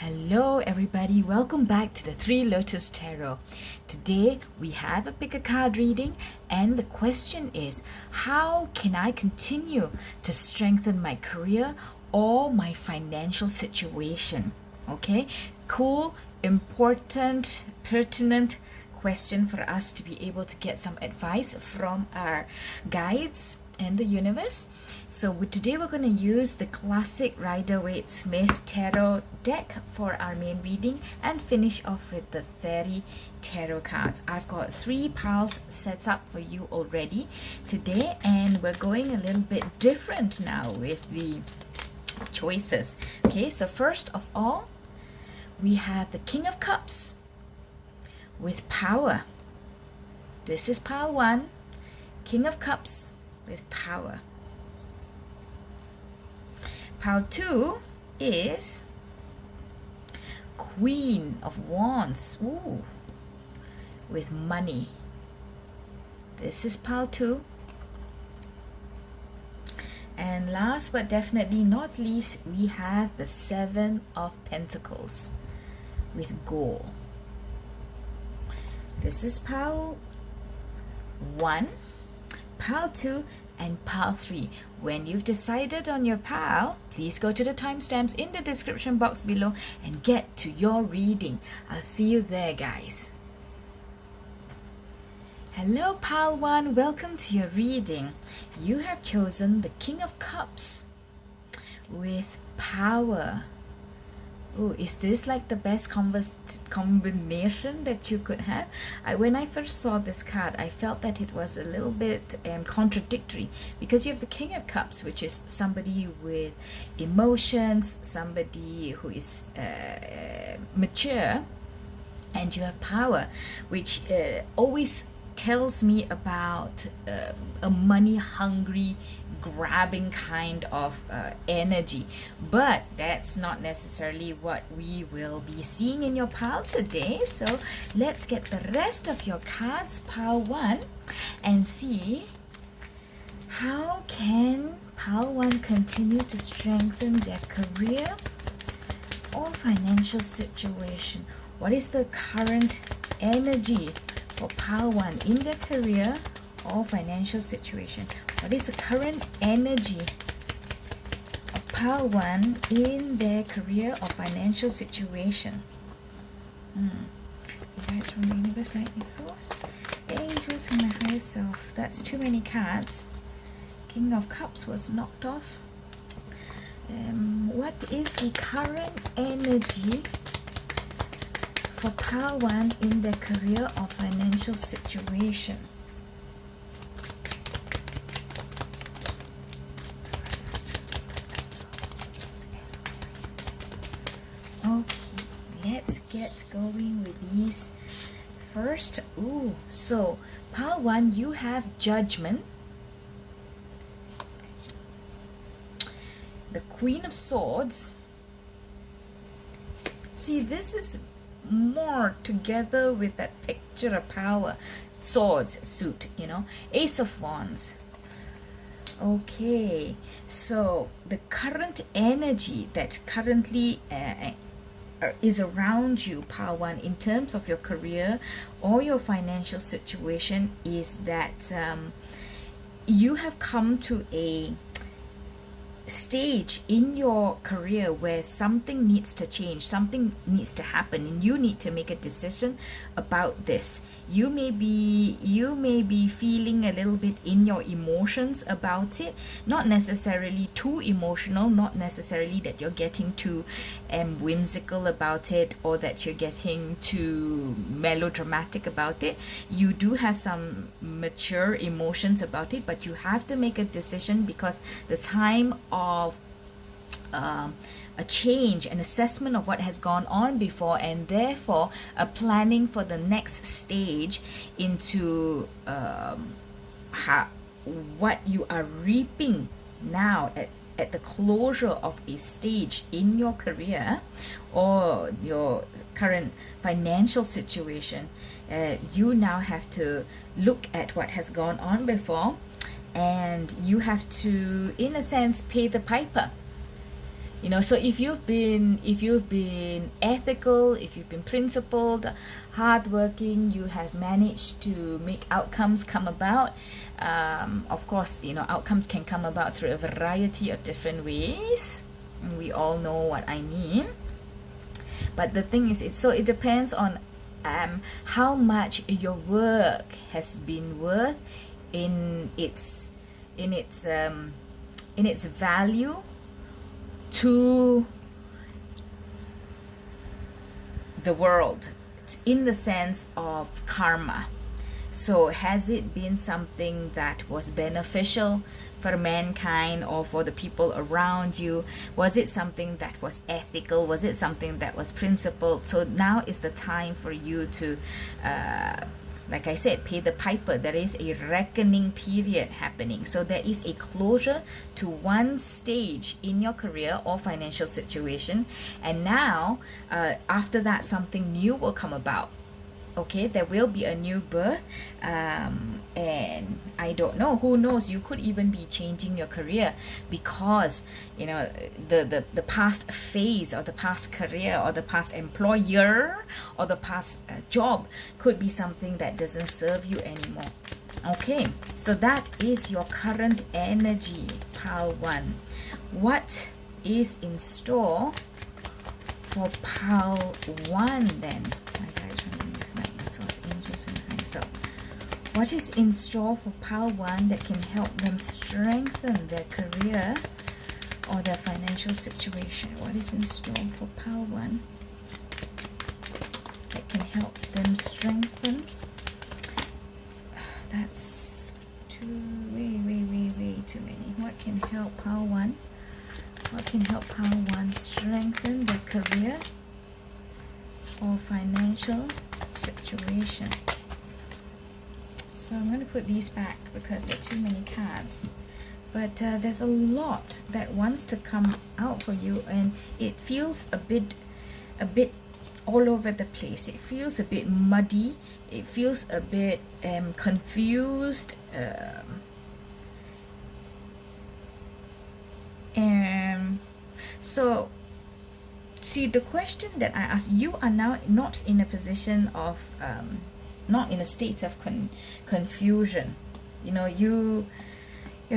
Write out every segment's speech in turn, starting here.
Hello everybody, welcome back to the Three Lotus Tarot. Today we have a pick a card reading and the question is, how can I continue to strengthen my career or my financial situation? Okay, cool, important, pertinent question for us to be able to get some advice from our guides and the universe. So today we're going to use the classic Rider-Waite-Smith tarot deck for our main reading and finish off with the fairy tarot cards. I've got 3 piles set up for you already today, and we're going a little bit different now with the choices. Okay, so first of all, we have the King of Cups with power. This is pile 1, King of Cups with power. Pile 2 is Queen of Wands, with money. This is pile 2. And last but definitely not least, we have the 7 of Pentacles with gold. This is pile 1, pile 2, and pile 3. When you've decided on your pile, please go to the timestamps in the description box below and get to your reading. I'll see you there, guys. Hello pile 1, welcome to your reading. You have chosen the King of Cups with power. Oh, is this like the best combination that you could have? When I first saw this card, I felt that it was a little bit contradictory, because you have the King of Cups, which is somebody with emotions, somebody who is mature, and you have power, which always tells me about a money-hungry, grabbing kind of energy. But that's not necessarily what we will be seeing in your pile today. So let's get the rest of your cards, pile 1, and see how can pile 1 continue to strengthen their career or financial situation. What is the current energy for pile 1 in their career or financial situation? What is the current energy of pile 1 in their career or financial situation? Guides from the universe, lightning source, angels, and my higher self. That's too many cards. King of Cups was knocked off. What is the current energy for pile 1 in their career or financial situation? Okay, let's get going with these first. So pile 1, you have Judgment, the Queen of Swords. See, this is more together with that picture of power, swords suit, Ace of Wands. Okay, so the current energy that currently is around you, pile 1, in terms of your career or your financial situation, is that you have come to a stage in your career where something needs to change, something needs to happen, and you need to make a decision about this. You may be feeling a little bit in your emotions about it, not necessarily too emotional, not necessarily that you're getting too whimsical about it or that you're getting too melodramatic about it. You do have some mature emotions about it, but you have to make a decision, because the time of a change, an assessment of what has gone on before, and therefore a planning for the next stage into what you are reaping now at the closure of a stage in your career or your current financial situation. You now have to look at what has gone on before, and you have to, in a sense, pay the piper. You know, so if you've been ethical, if you've been principled, hardworking, you have managed to make outcomes come about. Of course, you know, outcomes can come about through a variety of different ways. We all know what I mean. But the thing is, it depends on how much your work has been worth in its value to the world, in the sense of karma. So has it been something that was beneficial for mankind or for the people around you? Was it something that was ethical? Was it something that was principled? So now is the time for you to like I said, pay the piper. There is a reckoning period happening. So there is a closure to one stage in your career or financial situation. And now, after that, something new will come about. Okay, there will be a new birth, and I don't know, who knows, you could even be changing your career, because you know the past phase or the past career or the past employer or the past job could be something that doesn't serve you anymore. Okay, so that is your current energy, pile 1. What is in store for pile 1 then? My guys, what is in store for pile 1 that can help them strengthen their career or their financial situation? What is in store for pile 1 that can help them strengthen? That's way too many. What can help pile 1? What can help pile 1 strengthen their career or financial situation? So I'm going to put these back because there are too many cards. But there's a lot that wants to come out for you, and it feels a bit all over the place. It feels a bit muddy. It feels a bit confused. So see, the question that I asked, you are now not in a position of not in a state of confusion. You know, you're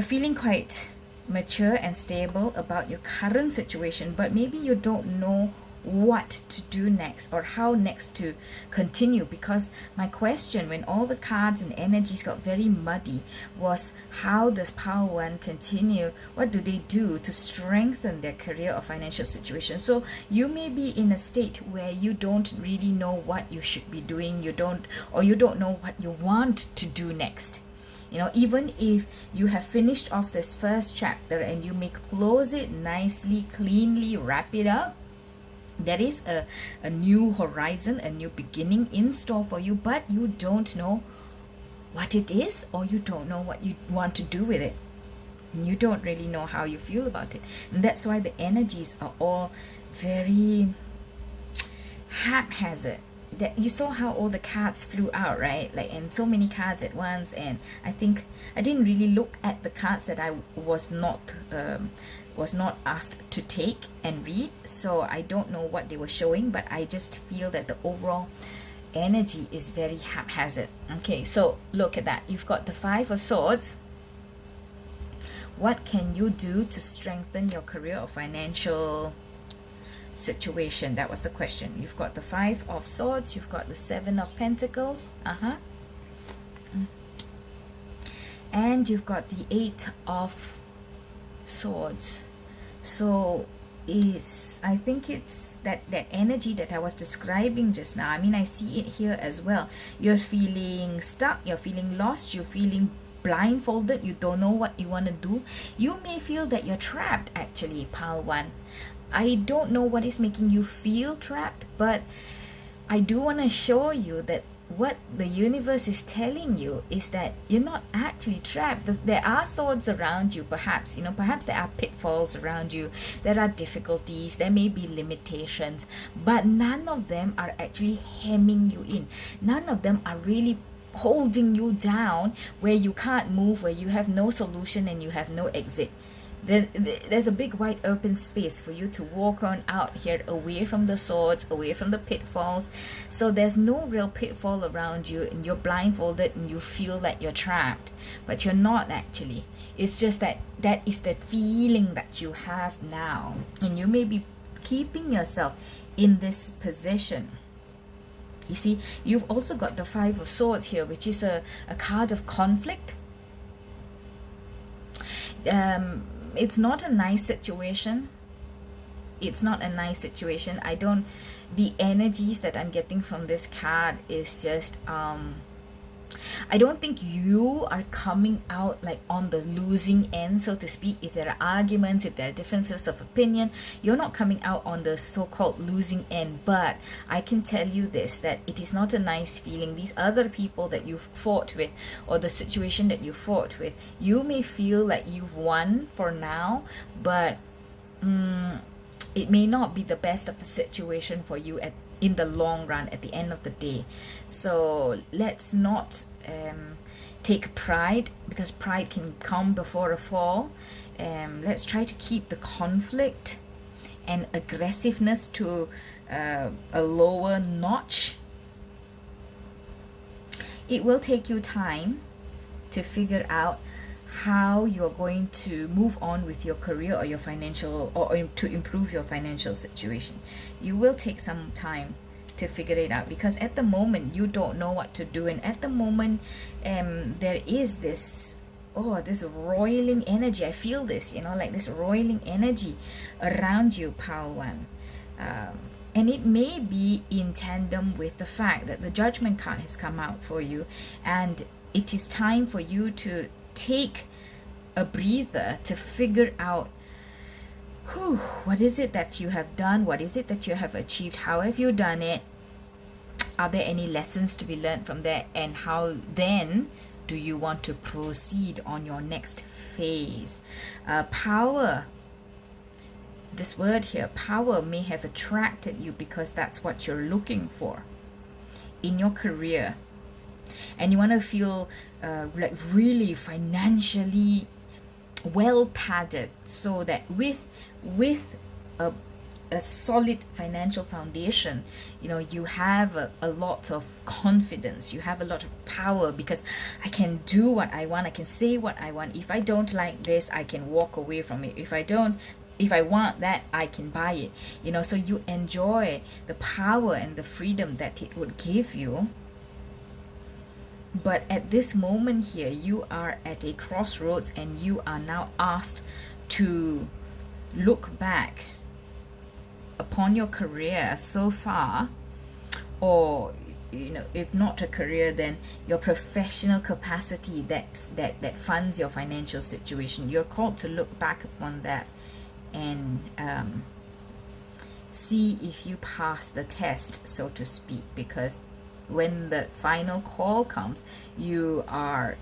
feeling quite mature and stable about your current situation, but maybe you don't know what to do next or how next to continue. Because my question, when all the cards and energies got very muddy, was how does pile 1 continue? What do they do to strengthen their career or financial situation? So you may be in a state where you don't really know what you should be doing. You don't know what you want to do next. You know, even if you have finished off this first chapter and you may close it nicely, cleanly, wrap it up, there is a new horizon, a new beginning in store for you, but you don't know what it is, or you don't know what you want to do with it. You don't really know how you feel about it. And that's why the energies are all very haphazard. That you saw how all the cards flew out, right? Like, and so many cards at once. And I think I didn't really look at the cards that I was not asked to take and read, so I don't know what they were showing, but I just feel that the overall energy is very haphazard. Okay, so look at that. You've got the 5 of Swords. What can you do to strengthen your career or financial situation? That was the question. You've got the 5 of Swords, you've got the 7 of Pentacles, and you've got the 8 of Swords. So I think it's that energy that I was describing just now. I mean, I see it here as well. You're feeling stuck, you're feeling lost, you're feeling blindfolded, you don't know what you want to do. You may feel that you're trapped, actually, pile 1. I don't know what is making you feel trapped, but I do want to show you that what the universe is telling you is that you're not actually trapped. There are swords around you, perhaps, perhaps there are pitfalls around you, there are difficulties, there may be limitations, but none of them are actually hemming you in. None of them are really holding you down where you can't move, where you have no solution and you have no exit. then there's a big wide open space for you to walk on out here, away from the swords, away from the pitfalls. So there's no real pitfall around you, and you're blindfolded and you feel that you're trapped, but you're not actually. It's just that that is the feeling that you have now, and you may be keeping yourself in this position. You see, you've also got the Five of Swords here, which is a card of conflict. It's not a nice situation. It's not a nice situation. The energies that I'm getting from this card is just, I don't think you are coming out like on the losing end, so to speak. If there are arguments, if there are differences of opinion, you're not coming out on the so-called losing end. But I can tell you this, that it is not a nice feeling. These other people that you've fought with, or the situation that you fought with, you may feel like you've won for now, but it may not be the best of a situation for you in the long run, at the end of the day. So let's not take pride, because pride can come before a fall. Let's try to keep the conflict and aggressiveness to a lower notch. It will take you time to figure out how you're going to move on with your career or your financial, or to improve your financial situation. You will take some time to figure it out, because at the moment you don't know what to do, and at the moment there is this roiling energy. I feel this, like this roiling energy around you, Pile One. And it may be in tandem with the fact that the Judgment card has come out for you, and it is time for you to take a breather to figure out, what is it that you have done? What is it that you have achieved? How have you done it? Are there any lessons to be learned from that? And how then do you want to proceed on your next phase? Power. This word here, power, may have attracted you because that's what you're looking for in your career. And you want to feel like really financially well padded, so that with a solid financial foundation, you have a lot of confidence, you have a lot of power, because I can do what I want, I can say what I want. If I don't like this, I can walk away from it. If I want that, I can buy it. So you enjoy the power and the freedom that it would give you. But at this moment here, you are at a crossroads, and you are now asked to look back upon your career so far, or if not a career, then your professional capacity that funds your financial situation. You're called to look back upon that and see if you pass the test, so to speak, because when the final call comes, you are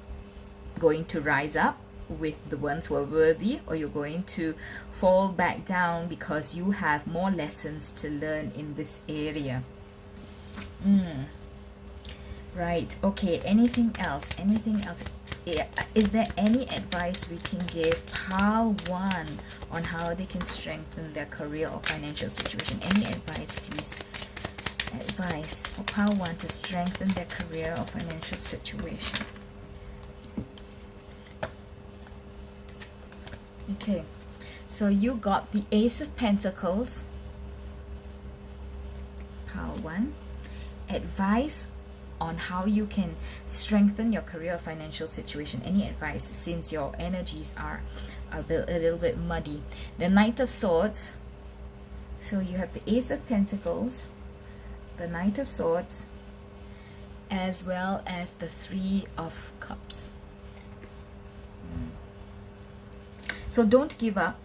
going to rise up with the ones who are worthy, or you're going to fall back down because you have more lessons to learn in this area. Right, okay, anything else? Is there any advice we can give Pile One on how they can strengthen their career or financial situation? Any advice, please? Advice for Pile One to strengthen their career or financial situation. Okay, so you got the Ace of Pentacles, Pile One. Advice on how you can strengthen your career or financial situation. Any advice, since your energies are a little bit muddy. The Knight of Swords. So you have the Ace of Pentacles, the Knight of Swords, as well as the Three of Cups. So don't give up.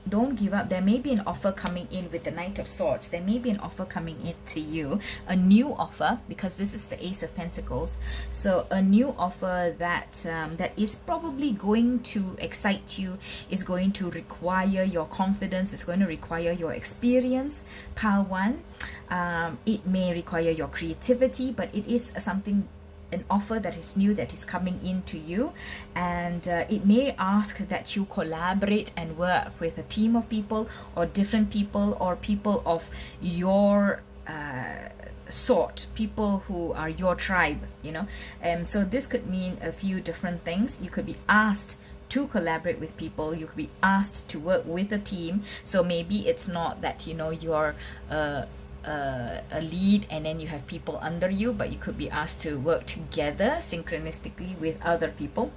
Don't give up. There may be an offer coming in with the Knight of Swords. There may be an offer coming in to you, a new offer, because this is the Ace of Pentacles. So a new offer that that is probably going to excite you, is going to require your confidence, is going to require your experience, Pile One. It may require your creativity, but it is something an offer that is new, that is coming into you, and it may ask that you collaborate and work with a team of people, or different people, or people of your sort, people who are your tribe, you know. So this could mean a few different things. You could be asked to collaborate with people, you could be asked to work with a team. So maybe it's not that, you know, you're a lead and then you have people under you, but you could be asked to work together synchronistically with other people.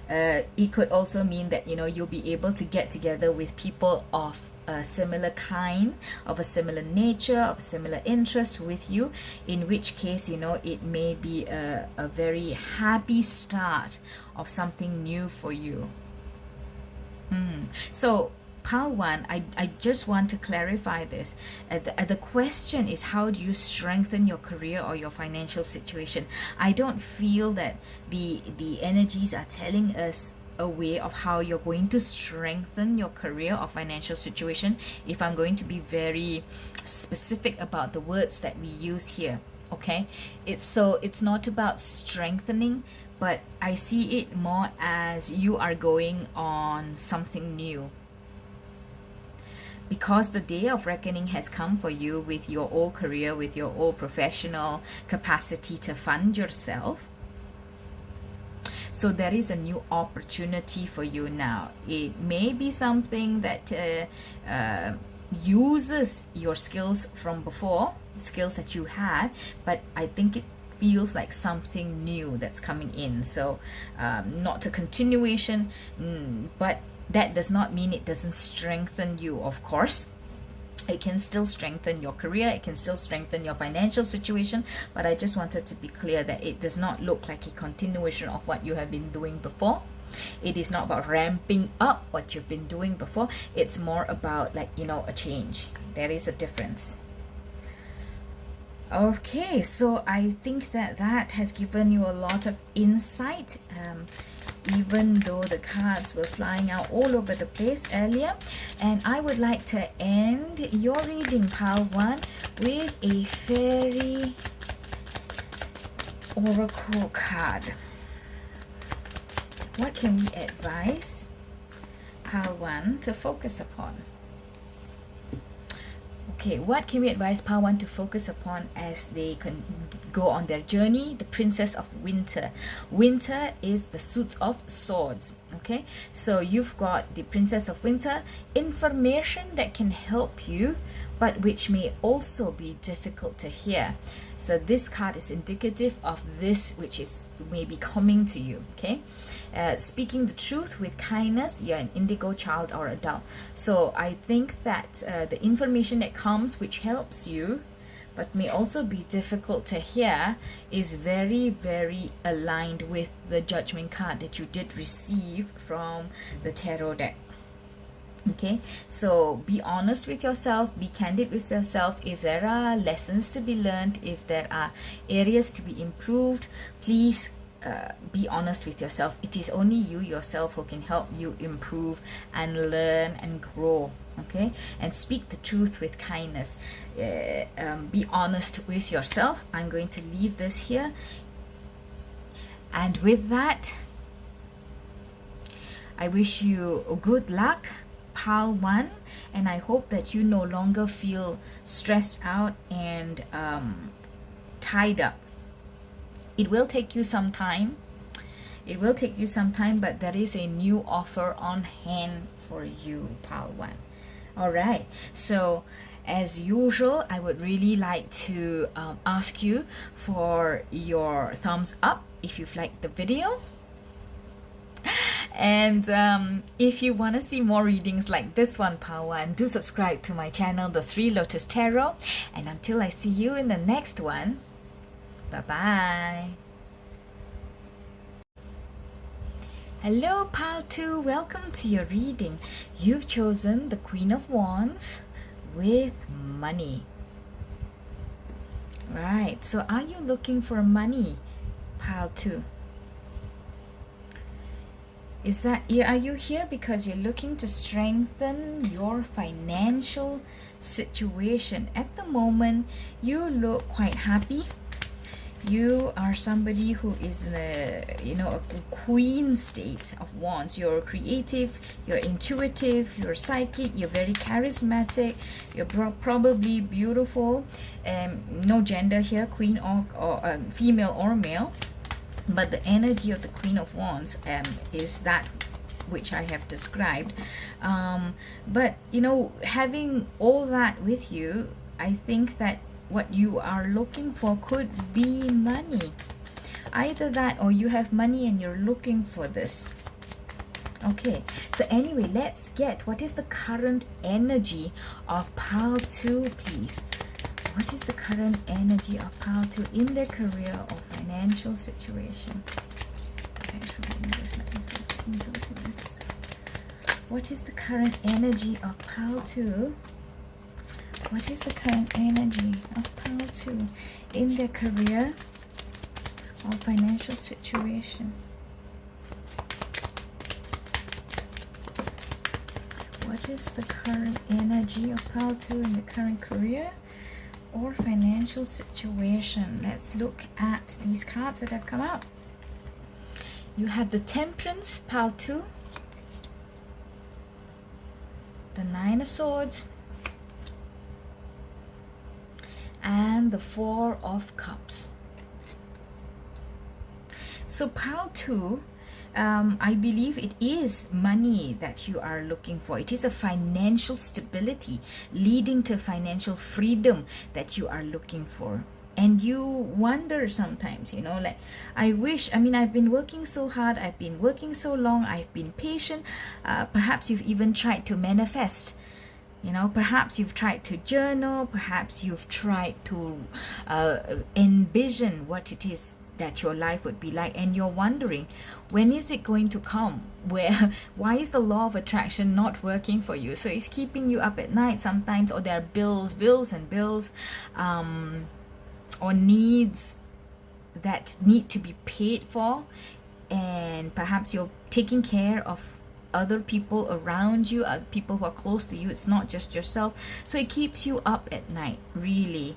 It could also mean that, you know, you'll be able to get together with people of a similar kind, of a similar nature, of a similar interest with you, in which case, you know, it may be a very happy start of something new for you. So pile 1, I just want to clarify this. The question is, how do you strengthen your career or your financial situation? I don't feel that the energies are telling us a way of how you're going to strengthen your career or financial situation, if I'm going to be very specific about the words that we use here. Okay, it's not about strengthening, but I see it more as you are going on something new, because the day of reckoning has come for you with your old career, with your old professional capacity to fund yourself. So there is a new opportunity for you now. It may be something that uses your skills from before, skills that you had, but I think it feels like something new that's coming in. So not a continuation, but that does not mean it doesn't strengthen you, of course. It can still strengthen your career, it can still strengthen your financial situation, but I just wanted to be clear that it does not look like a continuation of what you have been doing before. It is not about ramping up what you've been doing before. It's more about, like, you know, a change. There is a difference. Okay, so I think that has given you a lot of insight, even though the cards were flying out all over the place earlier. And I would like to end your reading, pile 1, with a fairy oracle card. What can we advise pile 1 to focus upon? Okay, what can we advise pile 1 to focus upon as they can go on their journey? The Princess of Winter. Winter is the suit of swords. Okay, so you've got the Princess of Winter, information that can help you, but which may also be difficult to hear. So this card is indicative of this which is maybe coming to you. Okay, speaking the truth with kindness. You're an indigo child or adult. So I think that the information that comes which helps you but may also be difficult to hear is very, very aligned with the Judgment card that you did receive from the tarot deck. Okay, so be honest with yourself, be candid with yourself. If there are lessons to be learned, if there are areas to be improved, please be honest with yourself. It is only you yourself who can help you improve and learn and grow. Okay, and speak the truth with kindness. Be honest with yourself. I'm going to leave this here, and with that, I wish you good luck, pile 1, and I hope that you no longer feel stressed out and tied up. It will take you some time. It will take you some time, but there is a new offer on hand for you, pile 1. All right, so as usual, I would really like to ask you for your thumbs up if you've liked the video. And if you want to see more readings like this one, pile 1, do subscribe to my channel, The Three Lotus Tarot. And until I see you in the next one, bye-bye. Hello, pile 2. Welcome to your reading. You've chosen the Queen of Wands with money. Right. So are you looking for money, pile 2? Are you here because you're looking to strengthen your financial situation? At the moment, you look quite happy. You are somebody who is in a queen state of wands. You're creative, you're intuitive, you're psychic, you're very charismatic, you're probably beautiful. No gender here, queen or female or male, but the energy of the Queen of Wands is that which I have described. But having all that with you, I think that what you are looking for could be money. Either that, or you have money and you're looking for this. Okay, so anyway, let's get what is the current energy of Pile 2, please. What is the current energy of Pile 2 in their career or financial situation? What is the current energy of Pile 2? What is the current energy of Pile 2 in their career or financial situation? What is the current energy of Pile 2 in the current career or financial situation? Let's look at these cards that have come out. You have the Temperance, Pile 2, the Nine of Swords, and the Four of Cups. So Pile 2, I believe it is money that you are looking for. It is a financial stability leading to financial freedom that you are looking for. And you wonder sometimes, like, I've been working so hard, I've been working so long, I've been patient. Perhaps you've even tried to manifest. Perhaps you've tried to journal, perhaps you've tried to envision what it is that your life would be like, and you're wondering, when is it going to come? Why is the law of attraction not working for you? So it's keeping you up at night sometimes, or there are bills and bills, or needs that need to be paid for, and perhaps you're taking care of other people around you, other people who are close to you. It's not just yourself. So it keeps you up at night, really.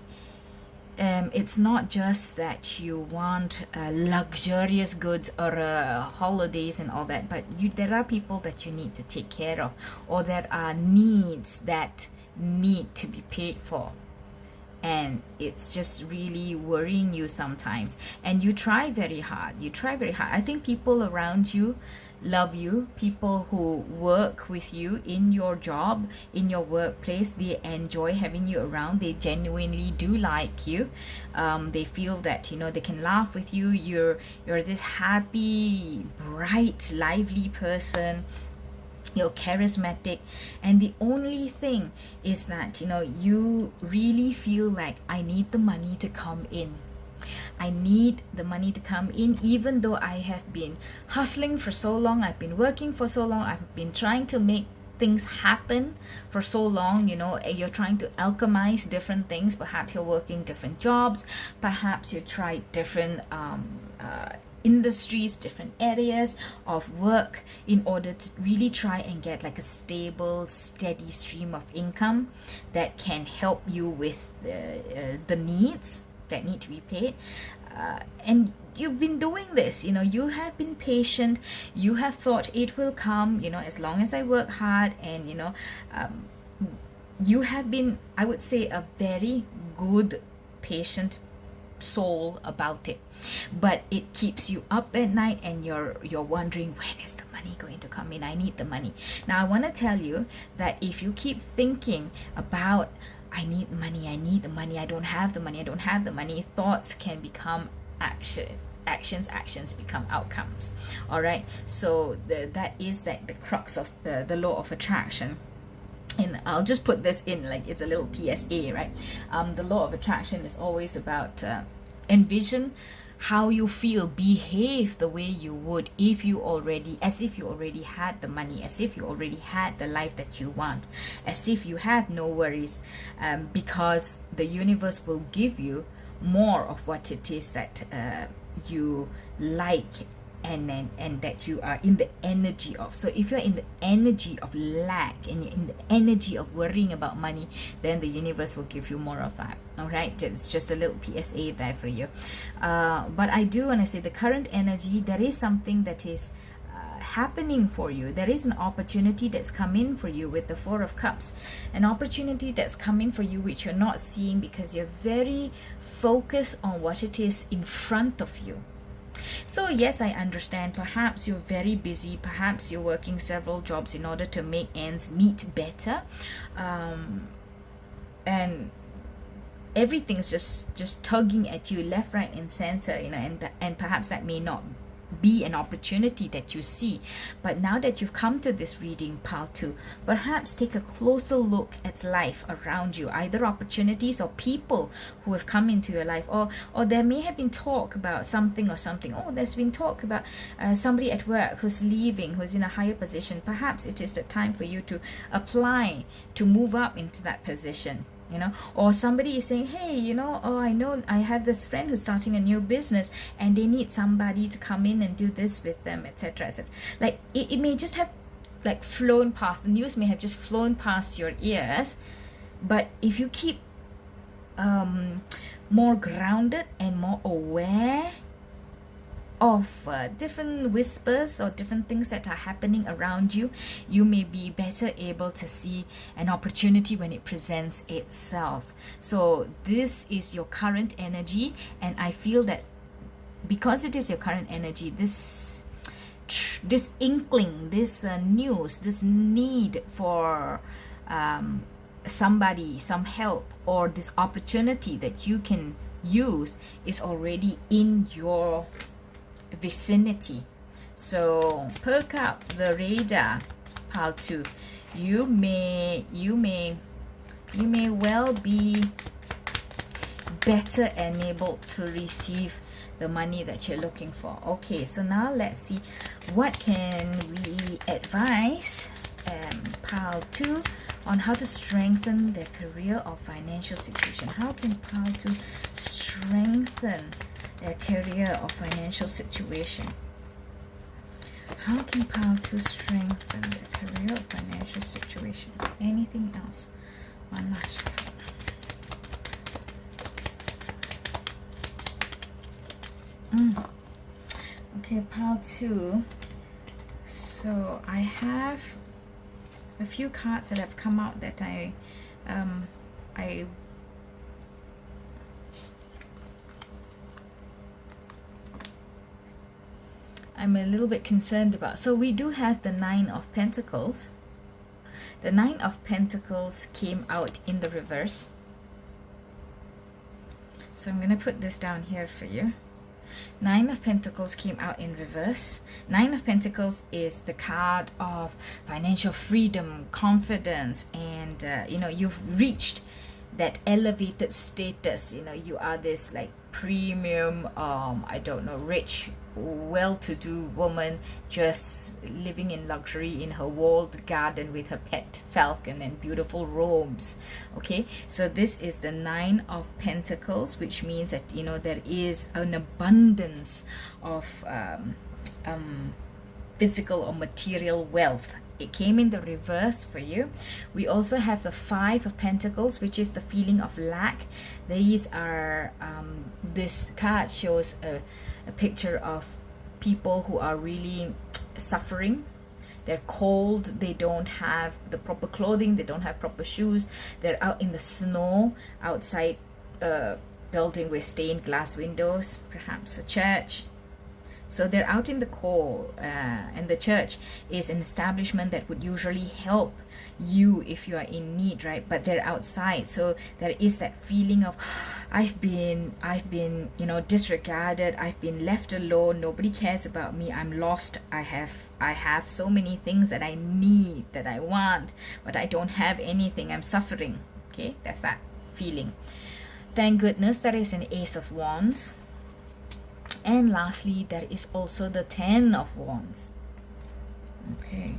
It's not just that you want luxurious goods or holidays and all that, but there are people that you need to take care of, or there are needs that need to be paid for. And it's just really worrying you sometimes. And you try very hard. I think people around you love you. People who work with you in your job, in your workplace, they enjoy having you around. They genuinely do like you. They feel that they can laugh with you. You're this happy, bright, lively person. You're charismatic, and the only thing is that you really feel like, I need the money to come in. I need the money to come in, even though I have been hustling for so long, I've been working for so long, I've been trying to make things happen for so long. You're trying to alchemize different things. Perhaps you're working different jobs, perhaps you try different industries, different areas of work, in order to really try and get like a stable, steady stream of income that can help you with the needs that need to be paid. And you've been doing this, you have been patient, you have thought it will come, as long as I work hard, and you have been, I would say, a very good patient soul about it. But it keeps you up at night, and you're wondering, when is the money going to come in? I need the money. Now I want to tell you that if you keep thinking about, I need the money, I don't have the money, thoughts can become actions become outcomes. All right, so that is the crux of the law of attraction. And I'll just put this in, like, it's a little PSA, right? The law of attraction is always about envision how you feel, behave the way you would as if you already had the money, as if you already had the life that you want, as if you have no worries, because the universe will give you more of what it is that you like and that you are in the energy of. So if you're in the energy of lack and you're in the energy of worrying about money, then the universe will give you more of that. All right, it's just a little PSA there for you. But I do want to say the current energy, there is something that is happening for you. There is an opportunity that's come in for you with the Four of Cups, an opportunity that's come in for you which you're not seeing because you're very focused on what it is in front of you. So yes, I understand, perhaps you're very busy, perhaps you're working several jobs in order to make ends meet better, and everything's just tugging at you left, right and center, you know, and perhaps that may not be an opportunity that you see. But now that you've come to this reading, pile 2, perhaps take a closer look at life around you, either opportunities or people who have come into your life, or there may have been talk about something or something. Oh, there's been talk about somebody at work who's leaving, who's in a higher position. Perhaps it is the time for you to apply to move up into that position, you know. Or somebody is saying, hey, you know, oh, I know I have this friend who's starting a new business and they need somebody to come in and do this with them, etc., etc. Like it may just have like flown past, the news may have just flown past your ears, but if you keep more grounded and more aware of different whispers or different things that are happening around you, you may be better able to see an opportunity when it presents itself. So this is your current energy, and I feel that because it is your current energy, this inkling, this news, this need for somebody, some help, or this opportunity that you can use is already in your vicinity. So perk up the radar, pile 2. You may well be better enabled to receive the money that you're looking for. Okay, so now let's see what can we advise pile 2 on how to strengthen their career or financial situation. How can pile 2 strengthen their career or financial situation? How can pile 2 strengthen their career or financial situation? Anything else? One last shuffle. Okay, pile 2. So I have a few cards that have come out that I'm a little bit concerned about. So we do have the 9 of Pentacles. The 9 of Pentacles came out in the reverse. So I'm going to put this down here for you. 9 of Pentacles came out in reverse. 9 of Pentacles is the card of financial freedom, confidence, and you know, you've reached that elevated status. You know, you are this like premium, I don't know, rich, well-to-do woman just living in luxury in her walled garden with her pet falcon and beautiful robes. Okay, so this is the 9 of Pentacles, which means that, you know, there is an abundance of physical or material wealth. It came in the reverse for you. We also have the 5 of Pentacles, which is the feeling of lack. These are this card shows a picture of people who are really suffering. They're cold, they don't have the proper clothing, they don't have proper shoes, they're out in the snow outside a building with stained glass windows, perhaps a church. So they're out in the cold, and the church is an establishment that would usually help you if you are in need, right? But they're outside, so there is that feeling of I've been you know, disregarded, I've been left alone, nobody cares about me, I'm lost, I have so many things that I need, that I want, but I don't have anything, I'm suffering. Okay, that's that feeling. Thank goodness there is an Ace of Wands. And lastly, there is also the 10 of Wands. Okay,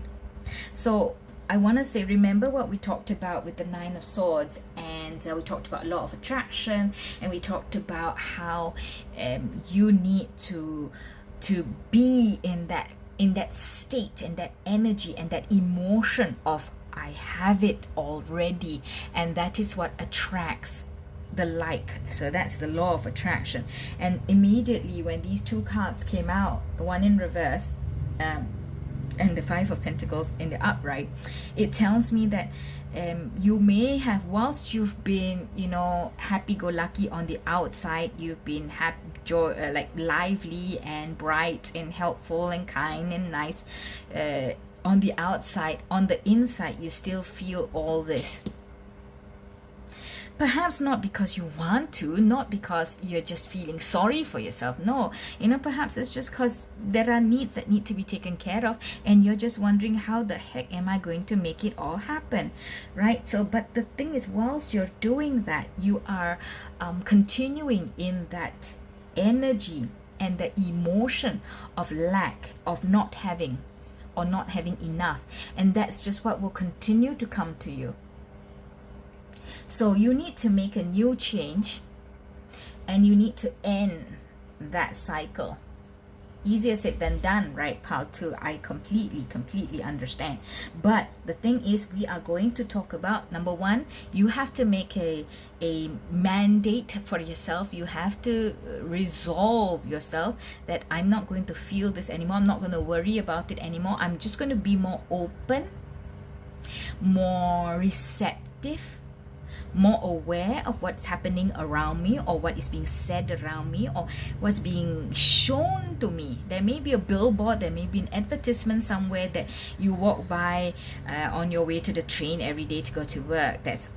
so I want to say, remember what we talked about with the 9 of Swords, and we talked about law of attraction, and we talked about how you need to to be in that state and that energy and that emotion of I have it already, and that is what attracts the like. So that's the law of attraction. And immediately when these two cards came out, one in reverse and the Five of Pentacles in the upright, it tells me that you may have, whilst you've been, you know, happy-go-lucky on the outside, you've been happy, like lively and bright and helpful and kind and nice on the outside. On the inside, you still feel all this. Perhaps not because you want to, not because you're just feeling sorry for yourself. No, you know, perhaps it's just because there are needs that need to be taken care of, and you're just wondering, how the heck am I going to make it all happen, right? So, but the thing is, whilst you're doing that, you are continuing in that energy and the emotion of lack, of not having, or not having enough, and that's just what will continue to come to you. So you need to make a new change, and you need to end that cycle. Easier said than done, right, pal? Too. I completely understand. But the thing is, we are going to talk about, number one, you have to make a mandate for yourself. You have to resolve yourself that I'm not going to feel this anymore. I'm not going to worry about it anymore. I'm just going to be more open, more receptive, more aware of what's happening around me, or what is being said around me, or what's being shown to me. There may be a billboard, there may be an advertisement somewhere that you walk by on your way to the train every day to go to work, that's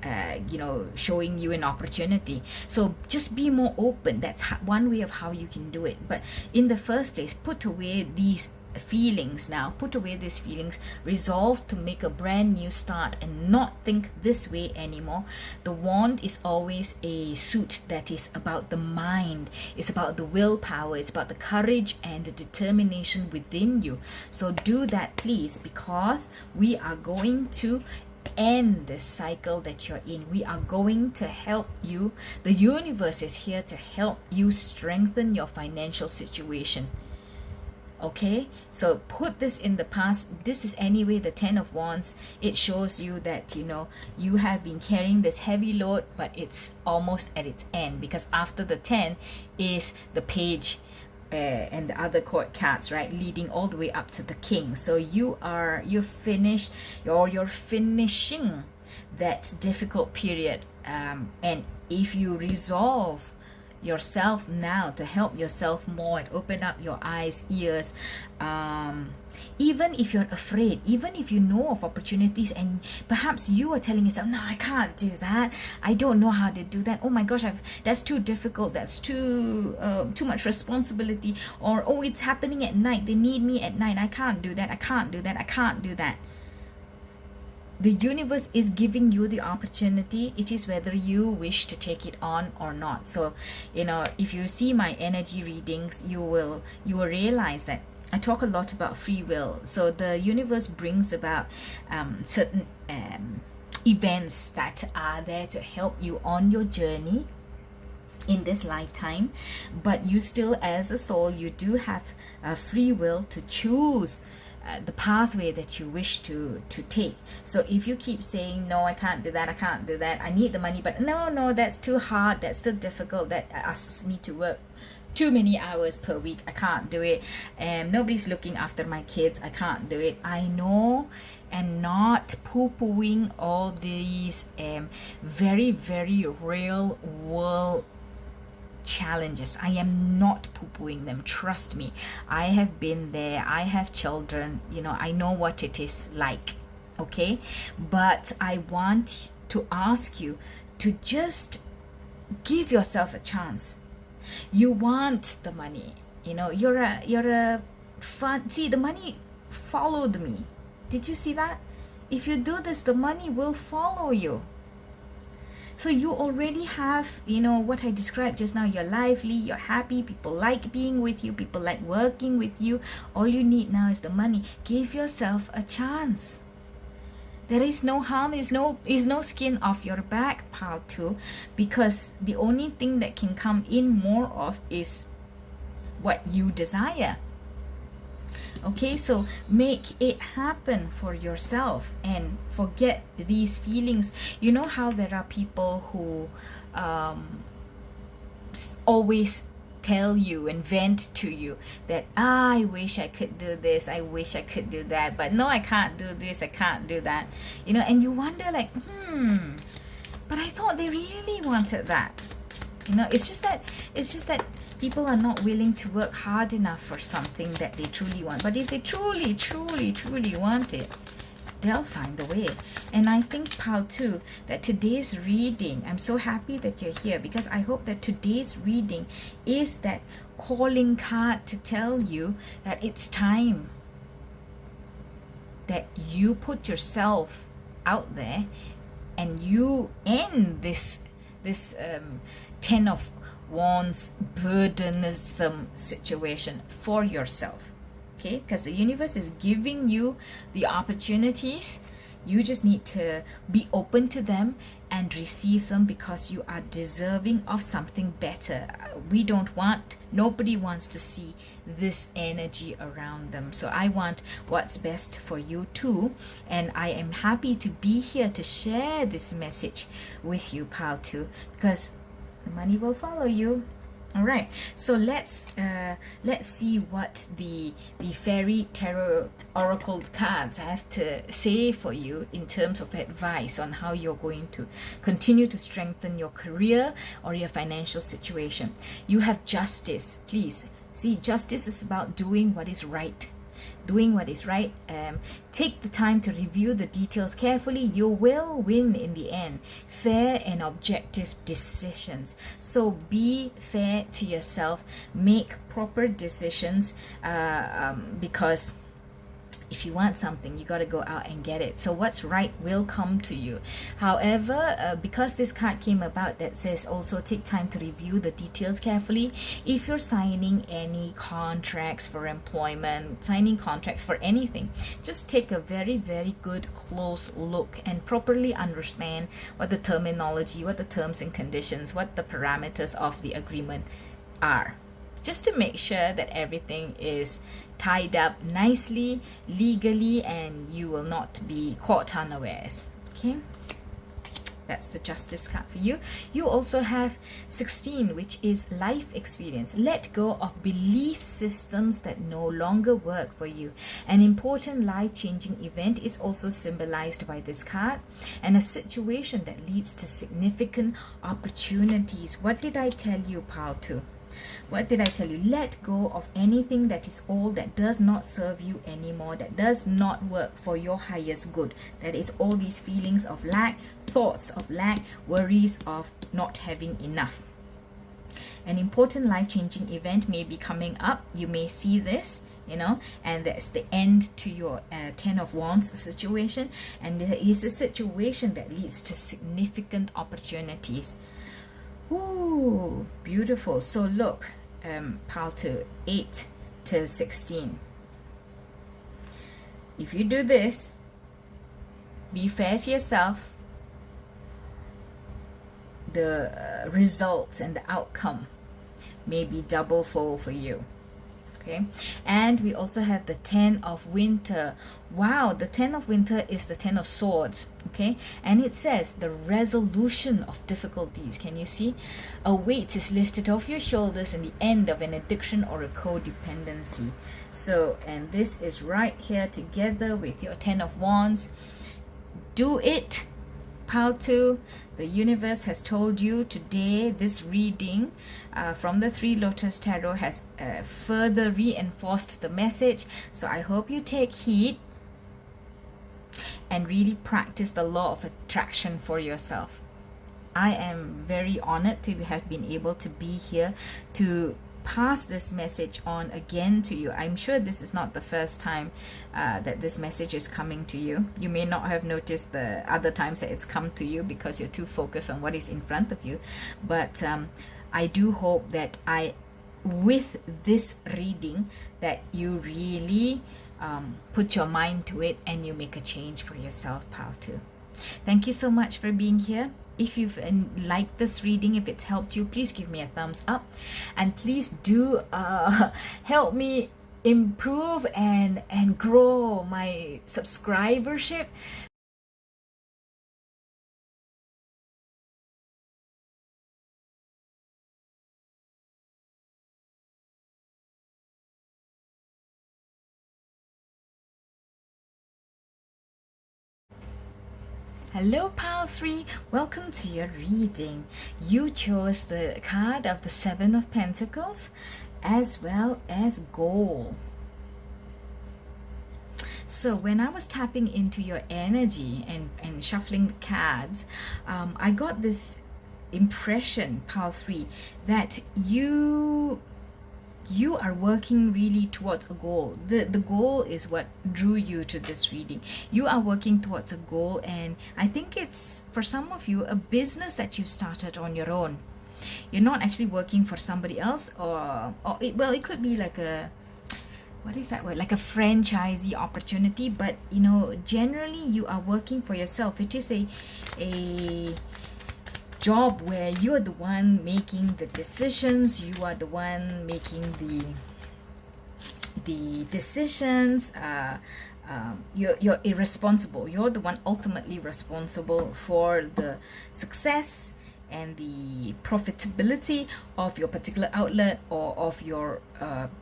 you know, showing you an opportunity. So just be more open. That's one way of how you can do it. But in the first place, put away these feelings now. Put away these feelings. Resolve to make a brand new start and not think this way anymore. The wand is always a suit that is about the mind. It's about the willpower. It's about the courage and the determination within you. So do that, please, because we are going to end the cycle that you're in. We are going to help you. The universe is here to help you strengthen your financial situation. Okay, so put this in the past. This is anyway the 10 of Wands. It shows you that, you know, you have been carrying this heavy load, but it's almost at its end, because after the 10 is the page and the other court cards, right, leading all the way up to the king. So you're finished, you're finishing that difficult period, and if you resolve yourself now to help yourself more and open up your eyes, ears, even if you're afraid, even if you know of opportunities and perhaps you are telling yourself, no, I can't do that, I don't know how to do that, oh my gosh, that's too difficult, that's too much responsibility, or oh, it's happening at night, they need me at night, I can't do that, I can't do that. The universe is giving you the opportunity. It is whether you wish to take it on or not. So, you know, if you see my energy readings, you will realize that I talk a lot about free will. So the universe brings about certain events that are there to help you on your journey in this lifetime, but you still, as a soul, you do have free will to choose the pathway that you wish to take. So if you keep saying, no, I can't do that, I need the money, but no, that's too hard, that's too difficult, that asks me to work too many hours per week, I can't do it, nobody's looking after my kids, I can't do it. I know, and not poo-pooing all these very, very real world challenges. I am not poo-pooing them, trust me. I have been there, I have children, you know, I know what it is like, okay? But I want to ask you to just give yourself a chance. You want the money, you know, you're a fun, see, the money followed me. Did you see that? If you do this, the money will follow you. So you already have, you know, what I described just now. You're lively, you're happy, people like being with you, people like working with you. All you need now is the money. Give yourself a chance. There is no harm, is no skin off your back, pal, too, because the only thing that can come in more of is what you desire. Okay, so make it happen for yourself and forget these feelings. You know how there are people who always tell you and vent to you that I wish I could do this, I wish I could do that, but no, I can't do this, I can't do that, you know, and you wonder like, but I thought they really wanted that. You know, it's just that people are not willing to work hard enough for something that they truly want. But if they truly want it, they'll find a way. And I think, Pal, too, that today's reading, I'm so happy that you're here, because I hope that today's reading is that calling card to tell you that it's time that you put yourself out there and you end this Ten of Wands burdensome situation for yourself. Okay, because the universe is giving you the opportunities. You just need to be open to them and receive them, because you are deserving of something better. Nobody wants to see this energy around them. So I want what's best for you too. And I am happy to be here to share this message with you, Pal, too, because money will follow you. All right, so let's see what the fairy tarot oracle cards have to say for you in terms of advice on how you're going to continue to strengthen your career or your financial situation. You have justice. Please see, justice is about doing what is right. Take the time to review the details carefully. You will win in the end. Fair and objective decisions. So be fair to yourself. Make proper decisions, because if you want something, you got to go out and get it. So what's right will come to you. However, because this card came about that says also take time to review the details carefully. If you're signing any contracts for employment, signing contracts for anything, just take a very, very good close look and properly understand what the terminology, what the terms and conditions, what the parameters of the agreement are, just to make sure that everything is tied up nicely, legally, and you will not be caught unawares. Okay, that's the justice card for you. You also have 16, which is life experience. Let go of belief systems that no longer work for you. An important life-changing event is also symbolized by this card, and a situation that leads to significant opportunities. What did I tell you, Pal, too? What did I tell you? Let go of anything that is old, that does not serve you anymore, that does not work for your highest good. That is all these feelings of lack, thoughts of lack, worries of not having enough. An important life-changing event may be coming up. You may see this, you know, and that's the end to your Ten of Wands situation. And there is a situation that leads to significant opportunities. Ooh, beautiful. So look, Pal, to 8 to 16. If you do this, be fair to yourself, the results and the outcome may be double fold for you. Okay, and we also have the 10 of Winter. Wow, the 10 of Winter is the 10 of Swords. Okay, and it says the resolution of difficulties. Can you see? A weight is lifted off your shoulders and the end of an addiction or a codependency. So, and this is right here together with your 10 of Wands. Do it, Pal 2. The universe has told you today, this reading from the Three Lotus Tarot has further reinforced the message. So I hope you take heed and really practice the law of attraction for yourself. I am very honored to have been able to be here to pass this message on again to you. I'm sure this is not the first time that this message is coming to you. You may not have noticed the other times that it's come to you because you're too focused on what is in front of you. But I do hope that with this reading, that you really put your mind to it and you make a change for yourself, Pal 2. Thank you so much for being here. If you've liked this reading, if it's helped you, please give me a thumbs up, and please do help me improve and grow my subscribership. Hello Pile 3, welcome to your reading. You chose the card of the Seven of Pentacles as well as goal. So when I was tapping into your energy and shuffling the cards, I got this impression, Pile 3, that you are working really towards a goal. The goal is what drew you to this reading. You are working towards a goal, and I think it's, for some of you, a business that you started on your own. You're not actually working for somebody else, or it could be like a, what is that word, like a franchisee opportunity, but you know, generally you are working for yourself. It is a job where you are the one making the decisions, you are the one making the decisions. You're irresponsible. You're the one ultimately responsible for the success and the profitability of your particular outlet or of your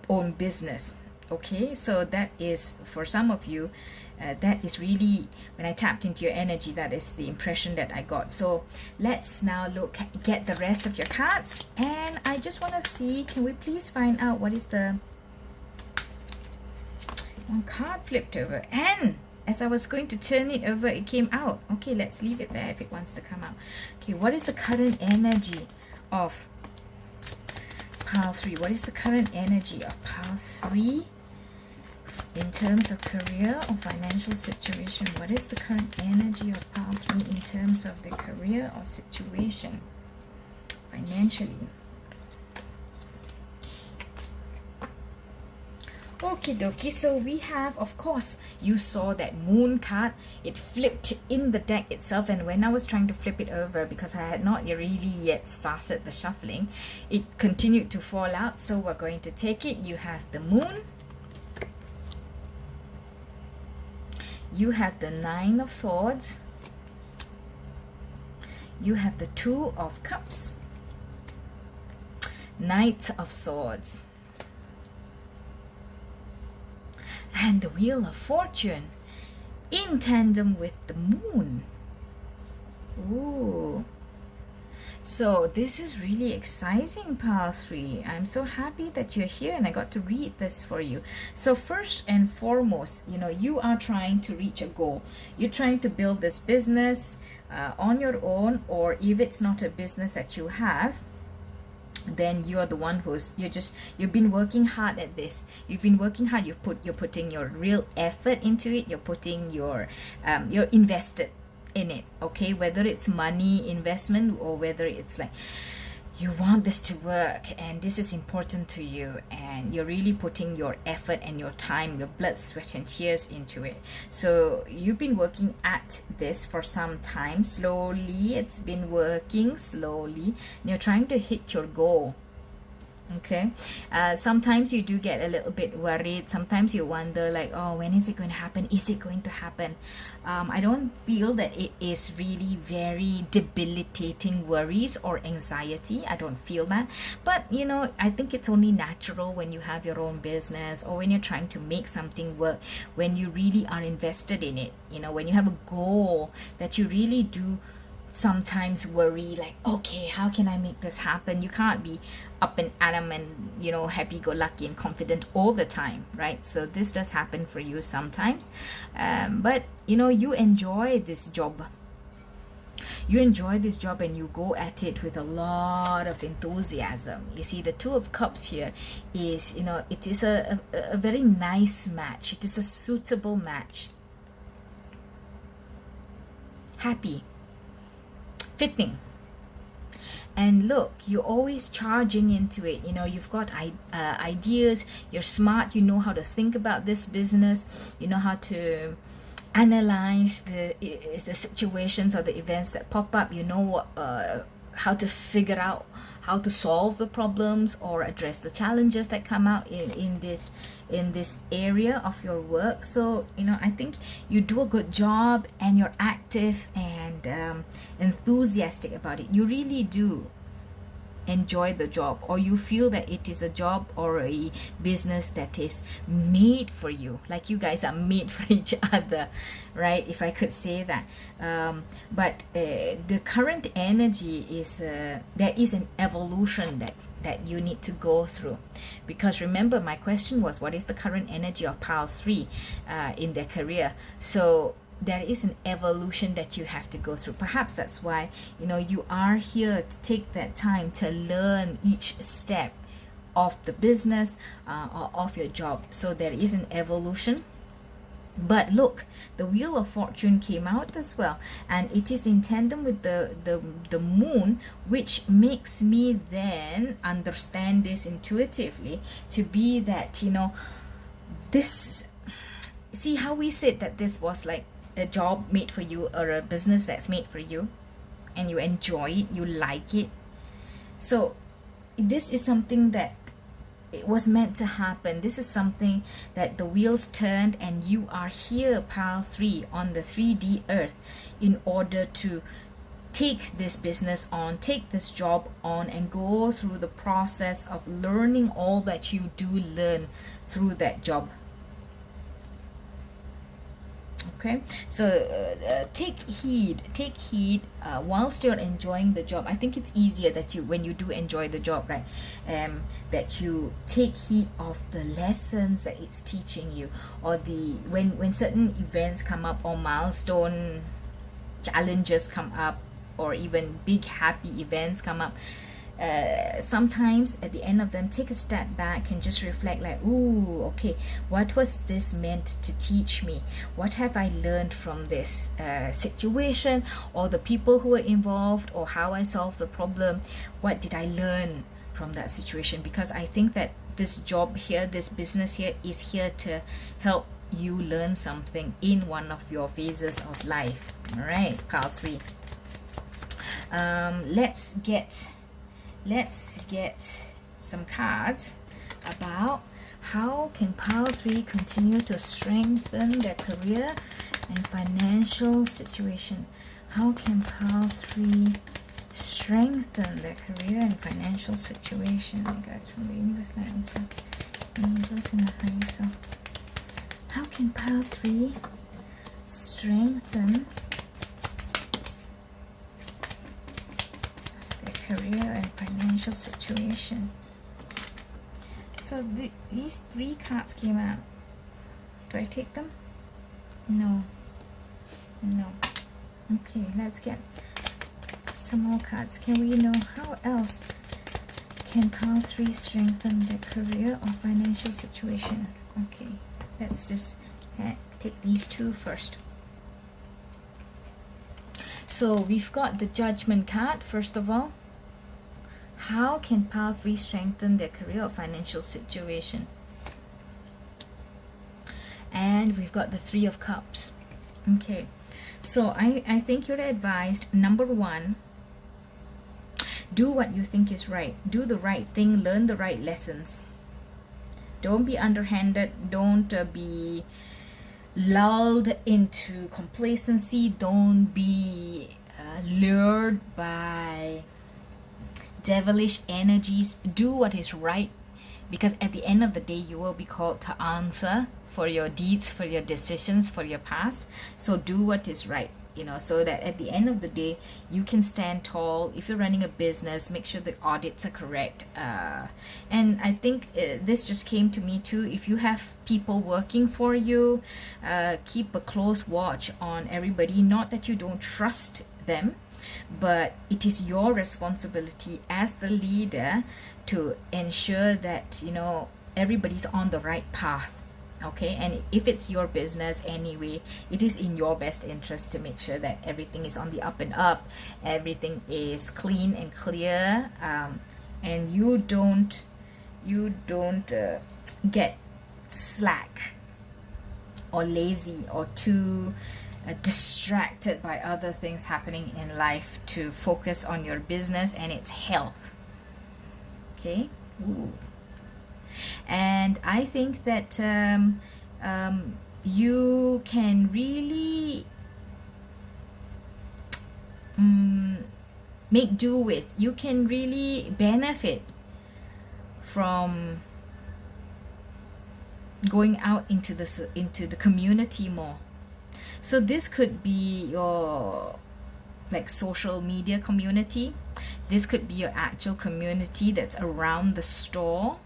own business. Okay, so that is, for some of you, that is really, when I tapped into your energy, that is the impression that I got. So let's now get the rest of your cards, and I just want to see, can we please find out what is the one card flipped over, and as I was going to turn it over, it came out. Okay, let's leave it there if it wants to come out. Okay, what is the current energy of Pile 3? What is the current energy of Pile 3 in terms of career or financial situation? What is the current energy of Pile 3 in terms of the career or situation financially? Okie dokie, so we have, of course, you saw that moon card. It flipped in the deck itself, and when I was trying to flip it over, because I had not really yet started the shuffling, it continued to fall out. So we're going to take it. You have the moon, you have the Nine of Swords, you have the Two of Cups, Knight of Swords, and the Wheel of Fortune in tandem with the moon. Ooh. So this is really exciting, Pile 3. I'm so happy that you're here and I got to read this for you. So first and foremost, you know, you are trying to reach a goal. You're trying to build this business on your own, or if it's not a business that you have, then you're the one you've been working hard at this. You've been working hard. You're putting your real effort into it. You're putting you're invested in it. Okay, whether it's money investment or whether it's like you want this to work and this is important to you, and you're really putting your effort and your time, your blood, sweat and tears into it. So you've been working at this for some time. Slowly it's been working slowly, and you're trying to hit your goal. Okay, sometimes you do get a little bit worried. Sometimes you wonder like, oh, when is it going to happen? Is it going to happen? I don't feel that it is really very debilitating worries or anxiety. I don't feel that, but you know, I think it's only natural when you have your own business or when you're trying to make something work, when you really are invested in it. You know, when you have a goal that you really do sometimes worry like, okay, how can I make this happen? You can't be up and atom and, you know, happy-go-lucky and confident all the time, right? So this does happen for you sometimes, but you know, you enjoy this job. You enjoy this job and you go at it with a lot of enthusiasm. You see, the Two of Cups here is, you know, it is a very nice match. It is a suitable match. Happy, fitting. And look, you're always charging into it. You know, you've got ideas, you're smart, you know how to think about this business, you know how to analyze the situations or the events that pop up. You know how to figure out how to solve the problems or address the challenges that come out in in this area of your work. So I think you do a good job, and you're active and enthusiastic about it. You really do enjoy the job, or you feel that it is a job or a business that is made for you, like you guys are made for each other, right? If I could say that. But the current energy is there is an evolution that you need to go through, because remember my question was, what is the current energy of pile 3 in their career? So there is an evolution that you have to go through. Perhaps that's why you are here to take that time to learn each step of the business or of your job. So there is an evolution. But look, the Wheel of Fortune came out as well, and it is in tandem with the moon, which makes me then understand this intuitively to be that this, see how we said that this was like a job made for you, or a business that's made for you, and you enjoy it, you like it. So this is something that it was meant to happen. This is something that the wheels turned, and you are here, pile 3, on the 3D earth, in order to take this business on, take this job on, and go through the process of learning all that you do learn through that job. Okay, so take heed whilst you're enjoying the job. I think it's easier that when you do enjoy the job, right, that you take heed of the lessons that it's teaching you, or when certain events come up, or milestone challenges come up, or even big happy events come up. Sometimes at the end of them, take a step back and just reflect, like, ooh, okay, what was this meant to teach me? What have I learned from this situation, or the people who were involved, or how I solved the problem? What did I learn from that situation? Because I think that this job here, this business here, is here to help you learn something in one of your phases of life. All right, pile 3. Let's get some cards about how can pile 3 continue to strengthen their career and financial situation. How can pile 3 strengthen their career and financial situation? Guys, from the universe, angels in the higher self. How can pile 3 strengthen career and financial situation? So these 3 cards came out. Do I take them? No. Okay, let's get some more cards. Can we know how else can pile 3 strengthen the career or financial situation? Okay, let's just take these 2 first. So we've got the Judgment card, first of all. How can pile 3 strengthen their career or financial situation? And we've got the 3 of Cups. Okay, so I think you're advised, number 1, do what you think is right. Do the right thing. Learn the right lessons. Don't be underhanded. Don't be lulled into complacency. Don't be lured by devilish energies. Do what is right, because at the end of the day you will be called to answer for your deeds, for your decisions, for your past. So do what is right, so that at the end of the day you can stand tall. If you're running a business, make sure the audits are correct, and I think this just came to me too. If you have people working for you, keep a close watch on everybody. Not that you don't trust them, but it is your responsibility as the leader to ensure that everybody's on the right path. Okay, and if it's your business anyway, it is in your best interest to make sure that everything is on the up and up, everything is clean and clear, and you don't get slack or lazy or too distracted by other things happening in life to focus on your business and its health. Okay. Ooh. And I think that you can really make do with, you can really benefit from going out into the community more. So this could be your like social media community. This could be your actual community that's around the store,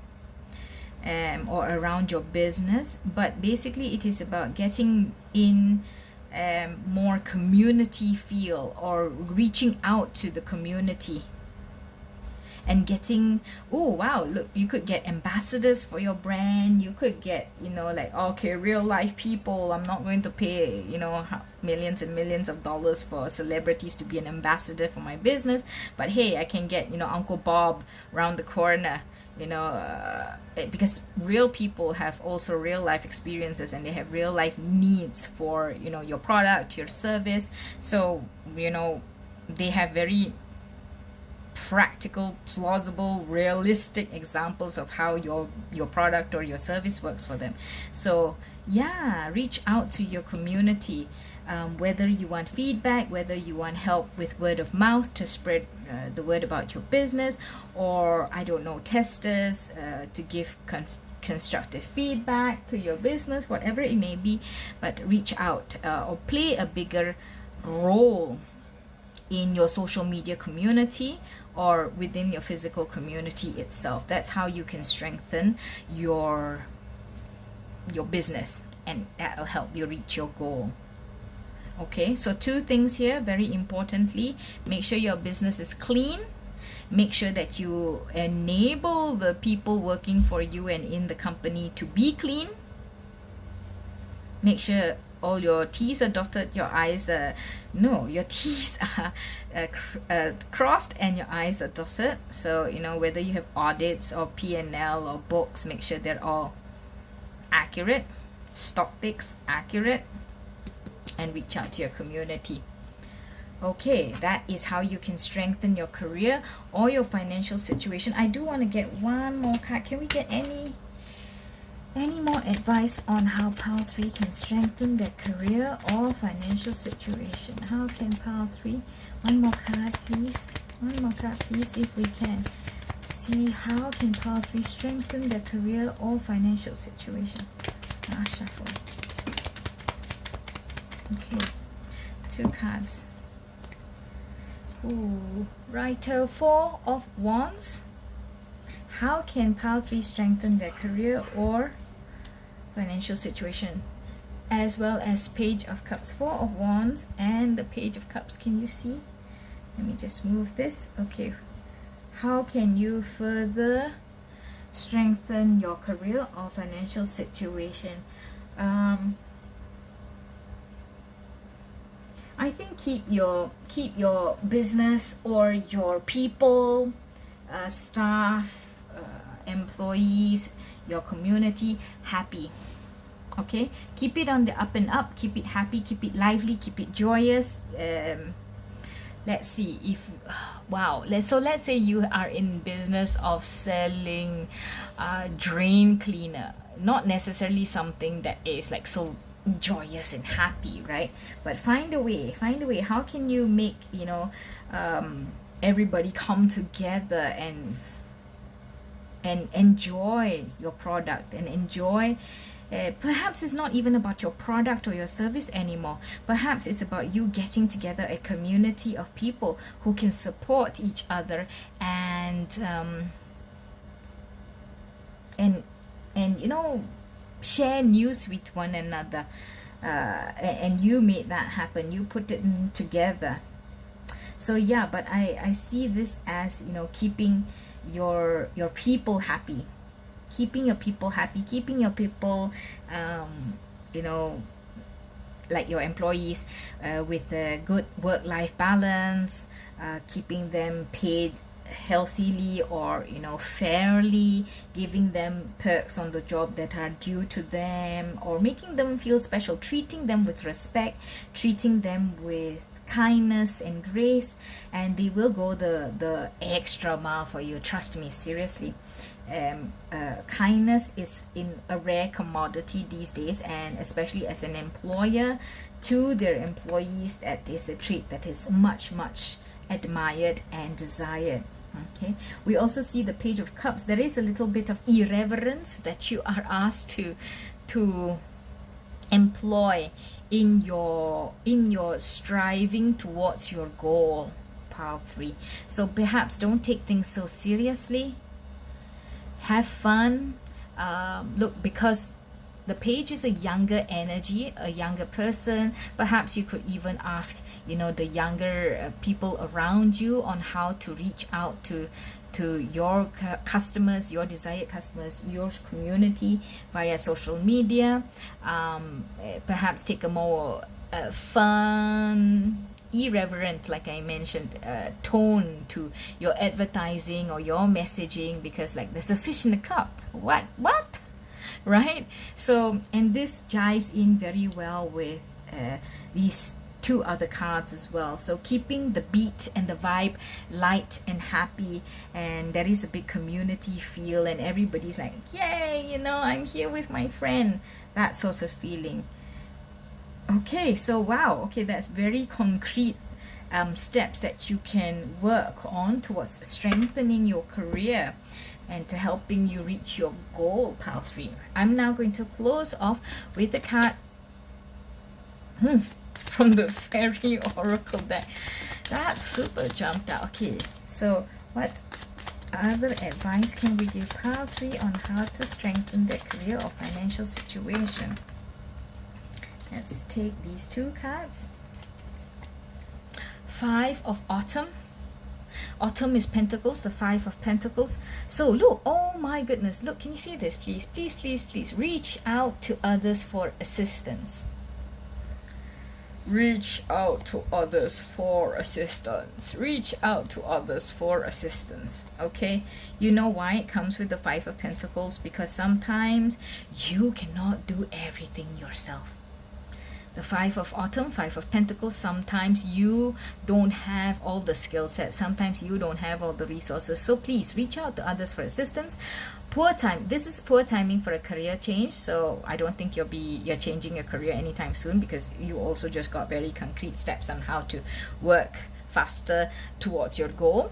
or around your business. But basically it is about getting in more community feel, or reaching out to the community and getting, oh wow, look, you could get ambassadors for your brand. You could get, you know, like, okay, real life people, I'm not going to pay, you know, millions and millions of dollars for celebrities to be an ambassador for my business, but hey, I can get, you know, Uncle Bob around the corner, you know, because real people have also real life experiences, and they have real life needs for, you know, your product, your service. So, you know, they have very practical, plausible, realistic examples of how your product or your service works for them. So yeah, reach out to your community, whether you want feedback, whether you want help with word of mouth to spread the word about your business, or I don't know, testers to give constructive feedback to your business, whatever it may be. But reach out, or play a bigger role in your social media community or within your physical community itself. That's how you can strengthen your business, and that'll help you reach your goal. Okay, so 2 things here, very importantly: make sure your business is clean, make sure that you enable the people working for you and in the company to be clean, make sure all your T's are dotted, your I's are, no, your T's are crossed and your I's are dotted. So, you know, whether you have audits or P&L or books, make sure they're all accurate, stock picks accurate, and reach out to your community. Okay, that is how you can strengthen your career or your financial situation. I do want to get one more card. Can we get any more advice on how pile 3 can strengthen their career or financial situation? How can pile 3, one more card please, if we can see how can pile 3 strengthen their career or financial situation. Shuffle. Okay, 2 cards. Ooh, righto, 4 of Wands. How can pile 3 strengthen their career or financial situation? As well as Page of Cups, 4 of Wands, and the Page of Cups. Can you see? Let me just move this. Okay, how can you further strengthen your career or financial situation? I think keep your business or your people, staff, employees, your community happy. Okay, keep it on the up and up, keep it happy, keep it lively, keep it joyous. Let's see if wow, let's say you are in business of selling drain cleaner, not necessarily something that is like so joyous and happy, right? But find a way. How can you make, you know, everybody come together and enjoy your product and enjoy. Perhaps it's not even about your product or your service anymore. Perhaps it's about you getting together a community of people who can support each other and you know, share news with one another. And you made that happen. You put it together. So yeah, but I see this as, you know, keeping your people happy, keeping your people, you know, like your employees, with a good work-life balance, keeping them paid healthily or, you know, fairly, giving them perks on the job that are due to them, or making them feel special, treating them with respect, treating them with kindness and grace, and they will go the extra mile for you. Trust me, seriously. kindness is in a rare commodity these days, and especially as an employer to their employees, that is a trait that is much admired and desired. Okay, we also see the Page of Cups. There is a little bit of irreverence that you are asked to employ in your striving towards your goal, Pile 3. So perhaps don't take things so seriously. Have fun. Look, because the page is a younger energy, a younger person. Perhaps you could even ask, the younger people around you on how to reach out to your customers, your desired customers, your community via social media. Perhaps take a more fun, irreverent, like I mentioned, tone to your advertising or your messaging, because like there's a fish in the cup. What? Right? So, and this jives in very well with these two other cards as well. So keeping the beat and the vibe light and happy, and there is a big community feel, and everybody's like, yay, I'm here with my friend, that sort of feeling. Okay, so wow, okay, that's very concrete steps that you can work on towards strengthening your career and to helping you reach your goal, Pile 3. I'm now going to close off with the card from the Fairy Oracle deck. That super jumped out. Okay, so what other advice can we give Pile 3 on how to strengthen their career or financial situation? Let's take these two cards. 5 of Autumn. Autumn is Pentacles, the 5 of Pentacles. So look, oh my goodness, look, can you see this? Please reach out to others for assistance. Reach out to others for assistance. Reach out to others for assistance. Okay, you know why it comes with the 5 of Pentacles? Because sometimes you cannot do everything yourself. The 5 of Autumn, 5 of Pentacles, sometimes you don't have all the skill sets. Sometimes you don't have all the resources. So please reach out to others for assistance. Poor time. This is poor timing for a career change. So I don't think you're changing your career anytime soon, because you also just got very concrete steps on how to work faster towards your goal.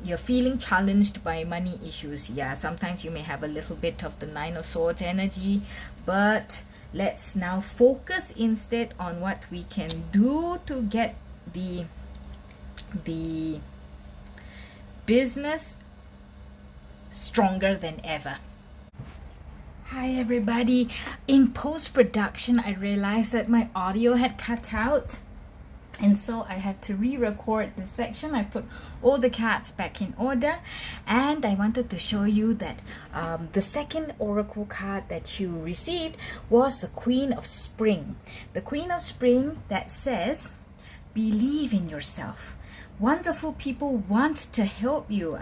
You're feeling challenged by money issues. Yeah, sometimes you may have a little bit of the 9 of Swords energy, but let's now focus instead on what we can do to get the business stronger than ever. Hi everybody. In post-production, I realized that my audio had cut out, and so I have to re-record this section. I put all the cards back in order, and I wanted to show you that the second oracle card that you received was the Queen of Spring. The Queen of Spring that says, believe in yourself. Wonderful people want to help you.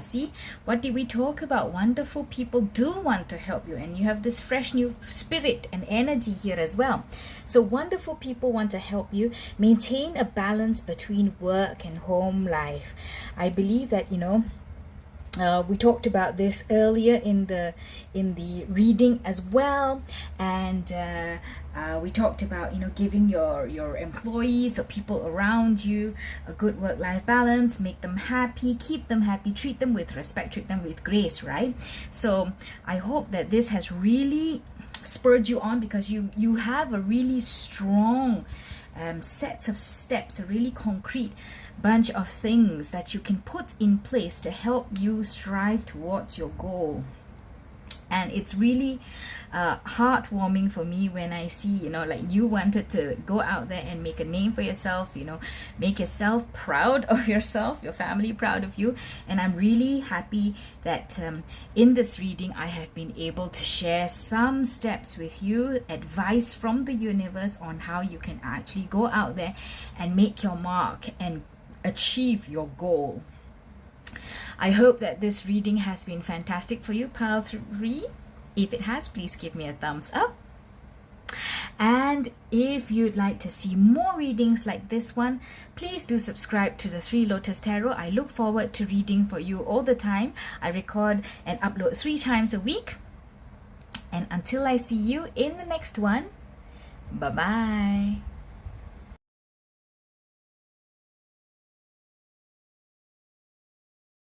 See, what did we talk about? Wonderful people do want to help you, and you have this fresh new spirit and energy here as well. So wonderful people want to help you maintain a balance between work and home life. I believe that, we talked about this earlier in the reading as well, and we talked about giving your employees or people around you a good work-life balance, make them happy, keep them happy, treat them with respect, treat them with grace, right? So I hope that this has really spurred you on, because you have a really strong sets of steps, a really concrete bunch of things that you can put in place to help you strive towards your goal. And it's really heartwarming for me when I see, like you wanted to go out there and make a name for yourself, make yourself proud of yourself, your family proud of you. And I'm really happy that in this reading, I have been able to share some steps with you, advice from the universe on how you can actually go out there and make your mark and achieve your goal. I hope that this reading has been fantastic for you, Pile 3. If it has, please give me a thumbs up. And if you'd like to see more readings like this one, please do subscribe to the Three Lotus Tarot. I look forward to reading for you all the time. I record and upload 3 times a week. And until I see you in the next one, bye-bye.